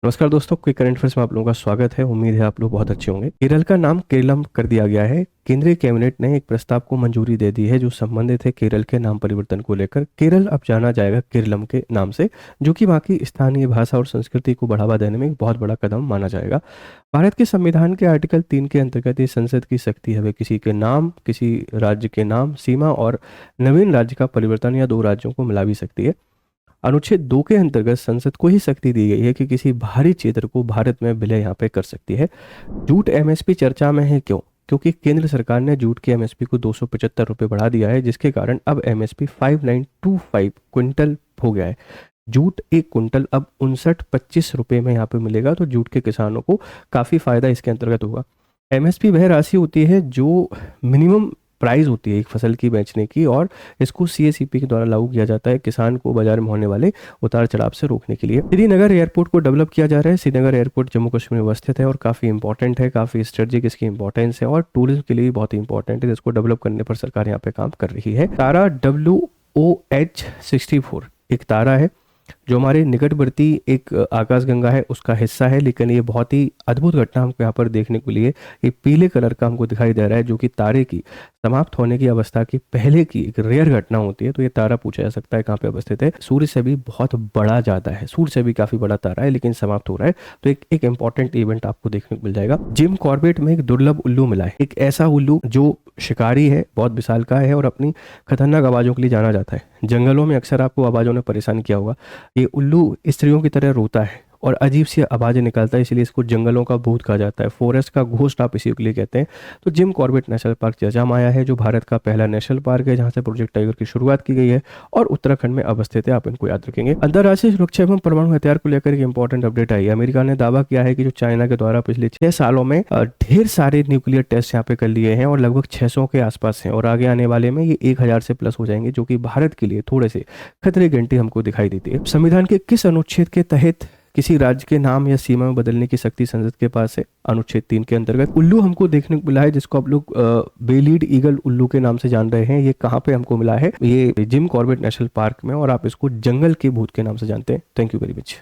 नमस्कार दोस्तों, quick current affairs में आप लोगों का स्वागत है। उम्मीद है आप लोग बहुत अच्छे होंगे। केरल का नाम केरलम कर दिया गया है। केंद्रीय कैबिनेट ने एक प्रस्ताव को मंजूरी दे दी है जो संबंधित है केरल के नाम परिवर्तन को लेकर। केरल अब जाना जाएगा केरलम के नाम से, जो कि वहाँ की स्थानीय भाषा और संस्कृति को बढ़ावा देने में एक बहुत बड़ा कदम माना जाएगा। भारत के संविधान के आर्टिकल 3 के अंतर्गत ये संसद की शक्ति है, वे किसी के नाम, किसी राज्य के नाम, सीमा और नवीन राज्य का परिवर्तन या दो राज्यों को मिला भी सकती है। अनुच्छेद 2 के अंतर्गत संसद को ही शक्ति दी गई है कि किसी बाहरी क्षेत्र को भारत में विलय यहाँ पे कर सकती है। जूट एमएसपी चर्चा में है, क्यों? क्योंकि केंद्र सरकार ने जूट की एमएसपी को 275 रुपये बढ़ा दिया है, जिसके कारण अब एमएसपी 5925 क्विंटल हो गया है। जूट एक कुंटल अब 59-25 रुपये में यहाँ पे मिलेगा, तो जूट के किसानों को काफ़ी फायदा इसके अंतर्गत होगा। एमएसपी वह राशि होती है जो मिनिमम प्राइस होती है एक फसल की बेचने की, और इसको सीएसईपी के द्वारा लागू किया जाता है किसान को बाजार में होने वाले उतार चढ़ाव से रोकने के लिए। श्रीनगर एयरपोर्ट को डेवलप किया जा रहा है। श्रीनगर एयरपोर्ट जम्मू कश्मीर में अवस्थित है और काफ़ी इंपॉर्टेंट है, काफ़ी स्ट्रेटेजिक इसकी इंपॉर्टेंस है और टूरिज्म के लिए भी बहुत इंपॉर्टेंट है। इसको डेवलप करने पर सरकार यहाँ पे काम कर रही है। तारा WOH-64 एक तारा है जो हमारे निकटवर्ती एक आकाशगंगा है उसका हिस्सा है, लेकिन ये बहुत ही अद्भुत घटना हमको यहाँ पर देखने को लिए। ये पीले कलर का हमको दिखाई दे रहा है, जो कि तारे की समाप्त होने की अवस्था की पहले की एक रेयर घटना होती है। तो ये तारा पूछा जा सकता है कहाँ पे अवस्थित है। सूर्य से भी बहुत बड़ा ज़्यादा है, सूर्य से भी काफ़ी बड़ा तारा है, लेकिन समाप्त हो रहा है। तो एक इंपॉर्टेंट इवेंट आपको देखने को मिल जाएगा। जिम कॉर्बेट में एक दुर्लभ उल्लू मिला है। एक ऐसा उल्लू जो शिकारी है, बहुत विशालकाय है और अपनी खतरनाक आवाज़ों के लिए जाना जाता है। जंगलों में अक्सर आपको आवाज़ों ने परेशान किया होगा। ये उल्लू स्त्रियों की तरह रोता है और अजीब सी आवाज़ें निकालता है, इसलिए इसको जंगलों का भूत कहा जाता है। फॉरेस्ट का घोस्ट आप इसी के लिए कहते हैं। तो जिम कॉर्बेट नेशनल पार्क चर्चा में आया है, जो भारत का पहला नेशनल पार्क है जहां से प्रोजेक्ट टाइगर की शुरुआत की गई है और उत्तराखंड में अवस्थित है। आप इनको याद रखेंगे। अंतर्राष्ट्रीय सुरक्षा एवं परमाणु हथियार को लेकर एक इंपॉर्टेंट अपडेट आई है। अमेरिका ने दावा किया है कि जो चाइना के द्वारा पिछले 6 सालों में ढेर सारे न्यूक्लियर टेस्ट यहाँ पे कर लिए हैं और लगभग 600 के आसपास हैं, और आगे आने वाले में ये 1000 से प्लस हो जाएंगे, जो कि भारत के लिए थोड़े से खतरे की घंटी हमको दिखाई देती है। संविधान के किस अनुच्छेद के तहत किसी राज्य के नाम या सीमा में बदलने की शक्ति संसद के पास है? अनुच्छेद 3 के अंतर्गत। उल्लू हमको देखने को मिला है, जिसको आप लोग बेलीड ईगल उल्लू के नाम से जान रहे हैं। ये कहाँ पे हमको मिला है? ये जिम कॉर्बेट नेशनल पार्क में, और आप इसको जंगल के भूत के नाम से जानते हैं। Thank you very much.